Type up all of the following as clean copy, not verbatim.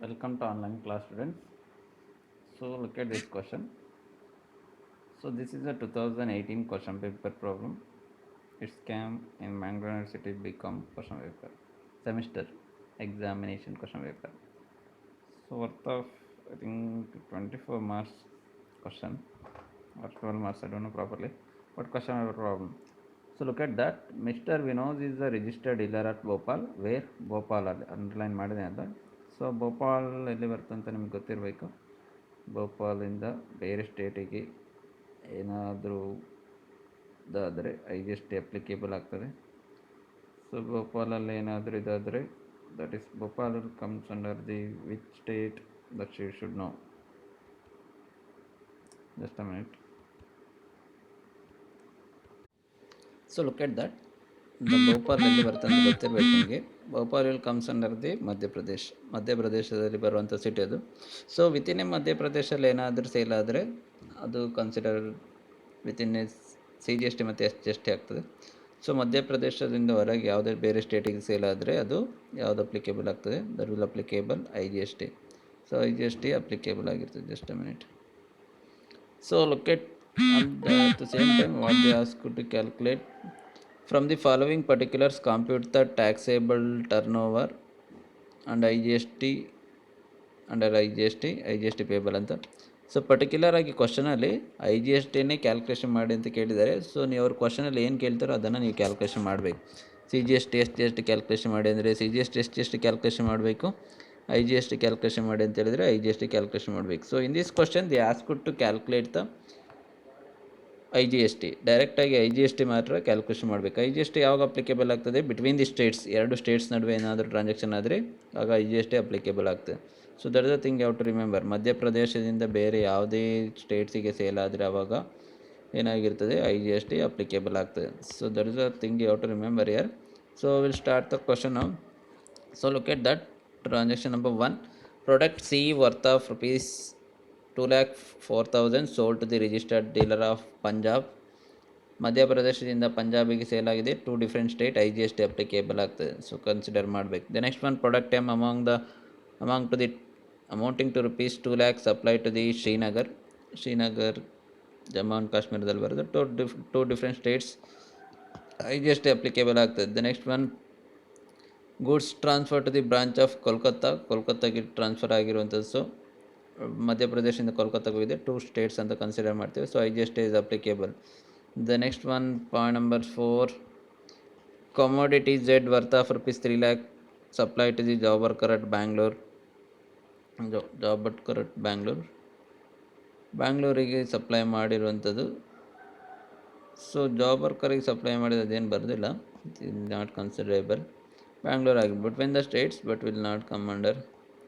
Welcome to online class students. So look at this question. So this is a 2018 question paper problem. It's came in Mangalore University become question paper. Semester examination question paper. So worth of I think 24 marks question or 12 marks, I don't know properly. But question paper problem. So look at that. Mr. Vinod is a registered dealer at Bhopal. Where? Bhopal ಅಲ್ಲಿ underline ಮಾಡಿದೆ ಅಂತ. So Bhopal ಎಲ್ಲಿ ಬರುತ್ತೆ ಅಂತ ನಿಮ್ಗೆ ಗೊತ್ತಿರಬೇಕು. ಭೋಪಾಲಿಂದ ಬೇರೆ ಸ್ಟೇಟಿಗೆ ಏನಾದರೂ ಇದಾದರೆ I G S T applicable ಆಗ್ತದೆ. ಸೊ ಭೋಪಾಲಲ್ಲಿ ಏನಾದರೂ ಇದಾದರೆ that is Bhopal comes under the which state that you should know. Just a minute. So look at that. The Bhopal ಎಲ್ಲಿ ಬರುತ್ತೆ ಅಂತ ಗೊತ್ತಿರಬೇಕು ನಿಮಗೆ. Bhopal will comes under the Madhya Pradesh. ಮಧ್ಯಪ್ರದೇಶದಲ್ಲಿ ಬರುವಂಥ ಸಿಟಿ ಅದು. ಸೊ ವಿತಿನ್ ಎ ಮಧ್ಯಪ್ರದೇಶಲ್ಲಿ ಏನಾದರೂ ಸೇಲ್ ಆದರೆ ಅದು consider within a C G S T ಮತ್ತು ಎಸ್ ಜಿ ಎಸ್ ಟಿ ಆಗ್ತದೆ. ಸೊ ಮಧ್ಯಪ್ರದೇಶದಿಂದ ಹೊರಗೆ ಯಾವುದೇ ಬೇರೆ ಸ್ಟೇಟಿಗೆ ಸೇಲ್ ಆದರೆ ಅದು ಯಾವುದು ಅಪ್ಲಿಕೇಬಲ್ ಆಗ್ತದೆ? That will applicable I G S T. So I G S T applicable ಆಗಿರ್ತದೆ. Just a minute. So look at at the same time what they ask you to calculate from the following particulars, compute the taxable turnover and IGST under IGST payable ಅಂತ. So particular ಆಗಿ ಕ್ವಶನಲ್ಲಿ I G S ಟಿನೇ calculation ಮಾಡಿ ಅಂತ ಕೇಳಿದ್ದಾರೆ. So ನೀವು ಅವ್ರ ಕ್ವಶನಲ್ಲಿ ಏನು ಕೇಳ್ತಾರೋ ಅದನ್ನು ನೀವು ಕ್ಯಾಲ್ಕುಲೇಷನ್ ಮಾಡಬೇಕು. C G S T S G S T calculation ಮಾಡಿ ಅಂದರೆ C G S T S G S T calculation ಮಾಡಬೇಕು. I G S T calculation ಮಾಡಿ ಅಂತ ಹೇಳಿದರೆ I G S T calculation ಮಾಡಬೇಕು. So in this question the ask to calculate the I G S T. ಡೈರೆಕ್ಟಾಗಿ I G S T ಮಾತ್ರ calculation ಮಾಡಬೇಕು. I G S T ಯಾವಾಗ applicable ಆಗ್ತದೆ? Between the States, ಎರಡು states ನಡುವೆ ಏನಾದರೂ transaction ಆದರೆ ಆಗ I G S T applicable ಆಗ್ತದೆ. So that is the thing you've to remember. ಮಧ್ಯಪ್ರದೇಶದಿಂದ ಬೇರೆ ಯಾವುದೇ ಸ್ಟೇಟ್ಸಿಗೆ ಸೇಲ್ ಆದರೆ ಆವಾಗ ಏನಾಗಿರ್ತದೆ? ಐ ಜಿ ಎಸ್ ಟಿ ಅಪ್ಲಿಕೇಬಲ್ ಆಗ್ತದೆ. So that is the thing you've to remember here. So will start the question now. So look at that. Transaction number 1, product C worth of rupees 2,04,000 sold to the registered dealer of Punjab. ಮಧ್ಯಪ್ರದೇಶದಿಂದ ಪಂಜಾಬಿಗೆ sale ಆಗಿದೆ. 2 different state, I G S T applicable ಆಗ್ತದೆ. So consider ಮಾಡಬೇಕು. The next one, product M among to the amounting to rupees 2 lakh supply to the Srinagar Jammu and ಕಾಶ್ಮೀರದಲ್ಲಿ ಬರೋದು. 2 different states, I G S T applicable ಆಗ್ತದೆ. The next one, goods transfer to the branch of ಕೋಲ್ಕತ್ತಾಗೆ transfer ಆಗಿರುವಂಥದ್ದು. So ಮಧ್ಯಪ್ರದೇಶದಿಂದ ಕೋಲ್ಕತ್ತಾಗೂ ಇದೆ. 2 states ಅಂತ consider ಮಾಡ್ತೀವಿ. So I G S T is applicable. The next one, point number 4, commodity Z worth of rupees 3 lakh supply to the job worker at ಬ್ಯಾಂಗ್ಳೂರಿಗೆ supply ಮಾಡಿರುವಂಥದ್ದು. So job ವರ್ಕರಿಗೆ supply ಮಾಡಿದ ಅದೇನು ಬರೋದಿಲ್ಲ, it is not considerable. Bangalore ಆಗಿ between the states but will not come under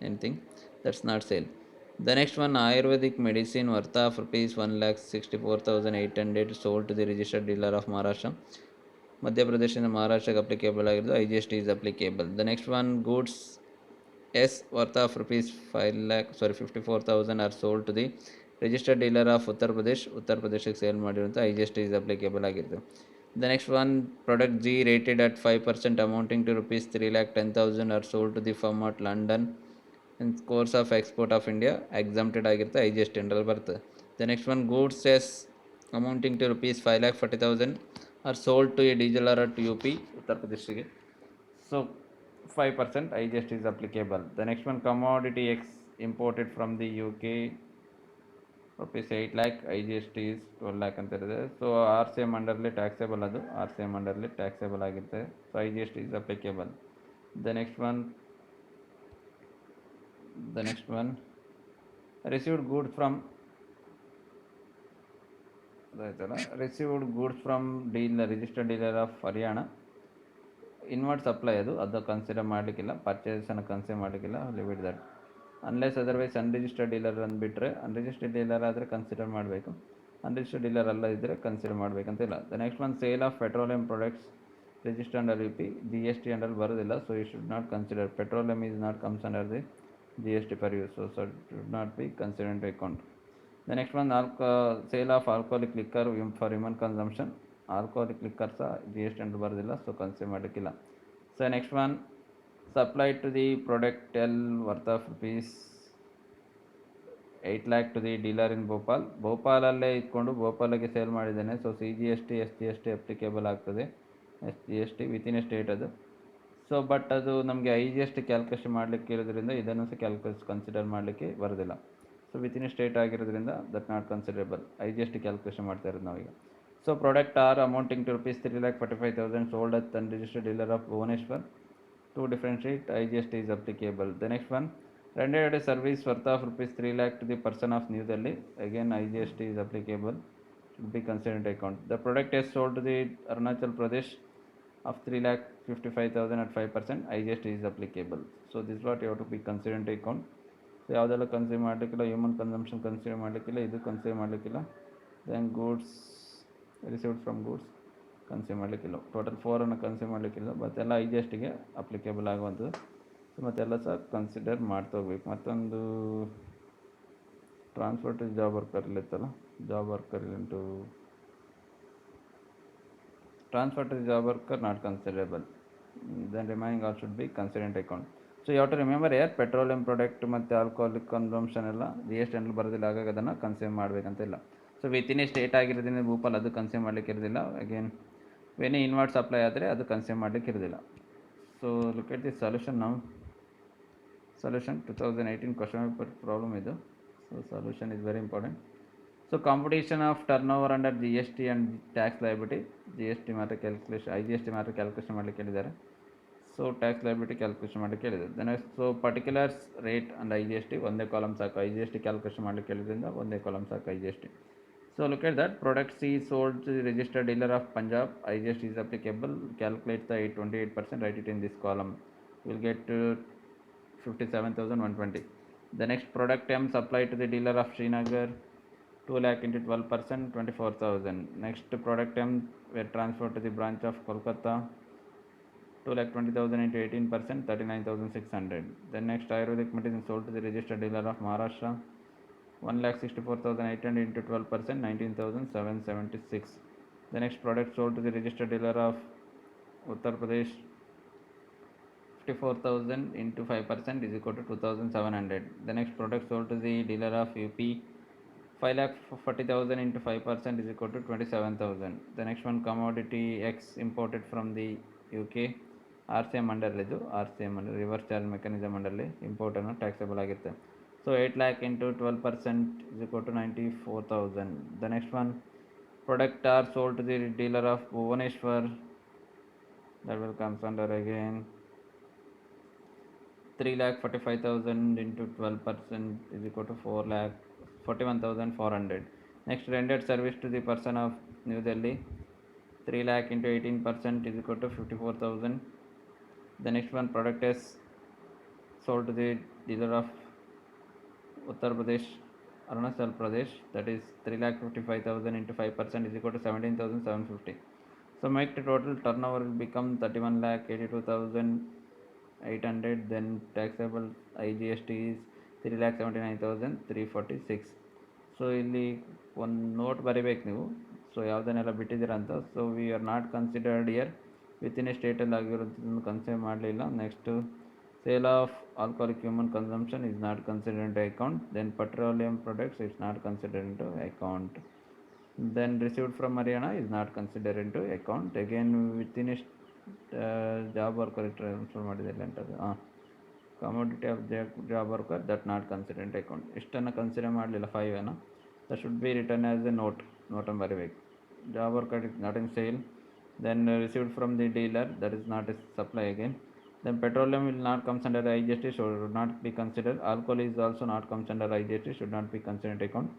anything, that's not sale. The next one, Ayurvedic medicine worth of rupees 1,64,800 sold to the registered dealer of Maharashtra. ಮಧ್ಯಪ್ರದೇಶದಿಂದ ಮಹಾರಾಷ್ಟ್ರಕ್ಕೆ applicable ಆಗಿರೋದು. I G S T is applicable. The next one, goods S worth of rupees 54,000 are sold to the registered dealer of ಉತ್ತರ ಪ್ರದೇಶಕ್ಕೆ sale ಮಾಡಿರುವಂಥ I G S T is applicable ಆಗಿರ್ತದೆ. The next one, product G rated at 5% amounting to rupees 3,10,000 are sold to the firm at London in course of export of India. Exempted ಆಗಿರುತ್ತೆ, I G S T ಅಂಡರಲ್ಲಿ ಬರ್ತದೆ. The next one, goods S amounting to rupees 5,40,000 are sold to a dealer at U P, ಉತ್ತರ ಪ್ರದೇಶಿಗೆ. So 5% I G S T is applicable. The next one, commodity X imported from the U K rupees 8 lakh, I G S T is 12 lakh ಅಂತ ಇರುತ್ತೆ. So R C M ಅಂಡರ್ಲಿ taxable, ಅದು R C M ಅಂಡರ್ಲಿ taxable ಆಗಿರ್ತದೆ. So I G S T is applicable. The next one, received goods from dealer, registered dealer of Haryana. Inward supply ಅದು consider ಮಾಡಲಿಕ್ಕಿಲ್ಲ. ಪರ್ಚೇಸನ್ನು consider ಮಾಡಲಿಕ್ಕಿಲ್ಲ, limit that. Unless otherwise unregistered dealer ಅಂದ್ಬಿಟ್ರೆ, unregistered dealer ಆದರೆ consider ಮಾಡಬೇಕು, unregistered dealer ಅಲ್ಲ ಇದ್ದರೆ consider ಮಾಡಬೇಕಂತಿಲ್ಲ. The next one, sale of petroleum products registered under U P, G S T under ಬರೋದಿಲ್ಲ. So you should not consider. Petroleum is not comes under the G S T per use, so should not be considered into account. The next one, sale of alcoholic liquor for human consumption. Alcoholic liquor ಸಹ G S T under ಬರೋದಿಲ್ಲ, so consider ಮಾಡಲಿಕ್ಕಿಲ್ಲ. So next one, supplied to the product L worth of rupees 8 lakh to the dealer in Bhopal. ಭೋಪಾಲಲ್ಲೇ ಇಟ್ಕೊಂಡು ಭೋಪಾಲಿಗೆ sale ಮಾಡಿದ್ದಾನೆ. So C G S T S G S T applicable ಆಗ್ತದೆ. S G S T within a state ಅದು. So but ಅದು ನಮಗೆ I G S T calculation ಮಾಡಲಿಕ್ಕೆ ಇರೋದ್ರಿಂದ ಇದನ್ನು ಸಹ ಕನ್ಸಿಡರ್ ಮಾಡಲಿಕ್ಕೆ ಬರೋದಿಲ್ಲ. ಸೊ ವಿತಿನ್ ಎ ಸ್ಟೇಟ್ ಆಗಿರೋದ್ರಿಂದ that not considerable. I G S T calculation ಮಾಡ್ತಾ ಇರೋದು ನಾವೀಗ. So product R amounting to rupees 3,45,000 sold at unregistered dealer of Bhubaneswar. To differentiate, IGST is applicable. The next one, rendered a service worth of rupees 3 lakh to the person of New Delhi. Again, IGST is applicable. Should be considered into account. The product is sold to the Arunachal Pradesh of 3,55,000 at 5%. IGST is applicable. So this is what you have to be considered into account. So ಯಾವುದೆಲ್ಲ consume ಮಾಡಲಿಕ್ಕಿಲ್ಲ, human consumption consume ಮಾಡಲಿಕ್ಕಿಲ್ಲ, ಇದು consume ಮಾಡಲಿಕ್ಕಿಲ್ಲ. Then goods received from goods consume ಮಾಡಲಿಕ್ಕಿಲ್ಲ. Total 4 consume ಮಾಡಲಿಕ್ಕಿಲ್ಲ. ಮತ್ತೆಲ್ಲ I G S ಟಿಗೆ applicable ಆಗುವಂಥದ್ದು. ಸೊ ಮತ್ತೆಲ್ಲ ಸಹ ಕನ್ಸಿಡರ್ ಮಾಡ್ತಾ ಹೋಗ್ಬೇಕು. ಮತ್ತೊಂದು ಟ್ರಾನ್ಸ್ಪೋರ್ಟ್ ಜಾಬ್ ವರ್ಕರ್ ಇತ್ತಲ್ಲ, job worker into transfer to the job worker not considerable. Then remaining all should be considered into account. So you have to remember here petroleum product ಮತ್ತು alcoholic consumption ಎಲ್ಲ G S T ಅಲ್ಲಿ ಬರೋದಿಲ್ಲ, ಹಾಗಾಗಿ ಅದನ್ನು consume ಮಾಡಬೇಕಂತ ಇಲ್ಲ. So within a state ಆಗಿರೋದ್ರಿಂದ ಭೂಪಾಲ್ ಅದು ಕನ್ಸ್ಯೂಮ್ ಮಾಡಲಿಕ್ಕೆ ಇರೋದಿಲ್ಲ. ಅಗೇನ್ ವೆನಿ ಇನ್ವರ್ಟ್ ಸಪ್ಲೈ ಆದರೆ ಅದು ಕನ್ಸ್ಯೂಮ್ ಮಾಡಲಿಕ್ಕೆ ಇರೋದಿಲ್ಲ. So look at the solution ನಾವು. ಸೊಲ್ಯೂಷನ್ 2018 ಕ್ವಶನ್ ಪೇಪರ್ ಪ್ರಾಬ್ಲಮ್ ಇದು. So solution is very important. So competition of turnover under GST and tax liability. GST matter calculation, IGST matter calculation ಮಾಡಲಿಕ್ಕೆ ಹೇಳಿದ್ದಾರೆ. So tax liability calculation ಮಾಡಲಿಕ್ಕೆ ಹೇಳಿದ್ದಾರೆ. Then so particulars rate and I G S T ಒಂದೇ column ಸಾಕು. I G S T calculation ಮಾಡಲಿಕ್ಕೆ ಹೇಳಿದ್ರಿಂದ ಒಂದೇ column ಸಾಕು I G S T. So look at that product C sold to registered dealer of Punjab. I G S T is applicable. Calculate the 28%, write it in this column. You will get 57,120. The next product M supplied to the dealer of Srinagar 2 lakh into 12%, 24,000. Next product M were transferred to the branch of Kolkata 2,20,000 into 18%, 39,600. Then next Ayurvedic medicine sold to the registered dealer of Maharashtra 1,64,800 into 12%, 19,776. The next product sold to the registered dealer of Uttar Pradesh 54,000 into 5% is equal to 2,700. The next product sold to the dealer of UP 5,40,000 into 5% is equal to 27,000. The next one, commodity X imported from the UK. R C M ಅಂಡರ್ಲಿದ್ದು, R C M under reverse charge mechanism ಅಂಡರ್ಲಿ ಇಂಪೋರ್ಟನ್ನು taxable ಆಗಿರುತ್ತೆ. So 8 lakh into 12% is equal to 94,000. The next one, product are sold to the dealer of Bhubaneswar. That will comes under again 3,45,000 into 12% is equal to 4,41,400. Next, rendered service to the person of New Delhi 3 lakh into 18% is equal to 54,000. The next one, product is sold to the dealer of Uttar Pradesh, Arunachal Pradesh, that is 3,55,000 into 5% is equal to 17,750. So make the total turnover will become 31,82,800. Then taxable IGST is 3,79,346. ಸೊ ಇಲ್ಲಿ ಒಂದು note ಬರಿಬೇಕು ನೀವು. So ಯಾವುದನ್ನೆಲ್ಲ ಬಿಟ್ಟಿದ್ದೀರ ಅಂತ. So we are not considered here. Within a ಸ್ಟೇಟಲ್ಲಿ ಆಗಿರೋದನ್ನು ಕನ್ಸಿಡರ್ ಮಾಡಲಿಲ್ಲ. Next sale of alcoholic human consumption is not considered into account. Then petroleum products is not considered into account. Then received from Haryana is not considered into account. Again within a job worker transfer ಮಾಡಿದೆಲ್ಲ ಅಂತದ್ದು commodity of job worker that not considered into account. ಇಷ್ಟನ್ನು consider ಮಾಡಲಿಲ್ಲ 5 that should be written as a note ಬರೀಬೇಕು. Job worker is not in sale. Then received from the dealer, that is not a supply again. Then petroleum will not comes under IGST, should not be considered. Alcohol is also not comes under IGST, should not be considered into account.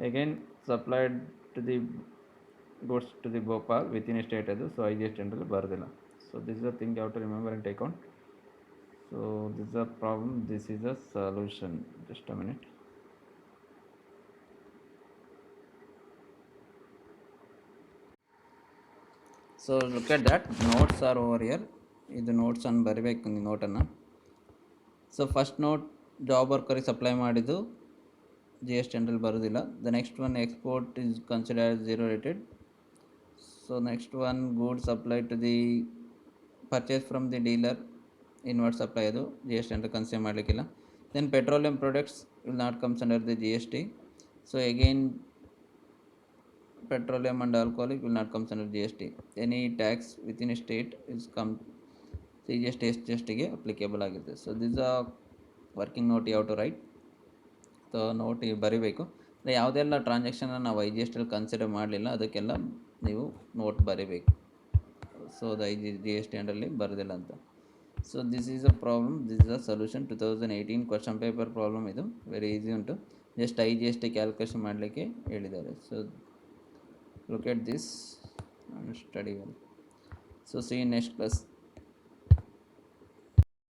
Again supplied to the goods to the Bhopal within a state ಅದು. So IGST ಅಂದ್ರಲ್ಲಿ ಬರೋದಿಲ್ಲ. So this is the thing you have to remember and take out. So this is a problem, this is a solution. Just a minute. So look at that notes are over here. ಇದು ನೋಟ್ಸನ್ನು ಬರಿಬೇಕು ನೀವು ನೋಟನ್ನು. So first note job ವರ್ಕರಿಗೆ supply ಮಾಡಿದ್ದು G S T ಅಂಡ್ರಲ್ಲಿ ಬರೋದಿಲ್ಲ. The next one export is considered zero rated. So next one goods supply to the purchase from the dealer inward supply ಅದು ಜಿ ಎಸ್ ಟಿ ಅಂತ consider ಮಾಡಲಿಕ್ಕಿಲ್ಲ. Then petroleum products will not comes under the G S T. So again petroleum and alcoholic will not comes under GST. Any tax within a state is come CGST SGST ಗೆ applicable ಆಗುತ್ತೆ. So this a working note you have to write. So note ಬರಿಬೇಕು. ಯಾವುದೆಲ್ಲ ಟ್ರಾನ್ಸಾಕ್ಷನ್ನ ನಾವು I G S ಟಿಯಲ್ಲಿ consider ಮಾಡಲಿಲ್ಲ ಅದಕ್ಕೆಲ್ಲ ನೀವು ನೋಟ್ ಬರಿಬೇಕು. ಸೊ ಅದು ಜಿ ಎಸ್ ಟಿ ಅಂಡಲ್ಲಿ ಬರೋದಿಲ್ಲ ಅಂತ. So this is a problem, this is a solution. 2018 question paper problem ಇದು, ವೆರಿ ಈಸಿ ಉಂಟು. Just I G S T calculation ಮಾಡಲಿಕ್ಕೆ ಹೇಳಿದ್ದಾರೆ. So look at this and study well. So see you in next class.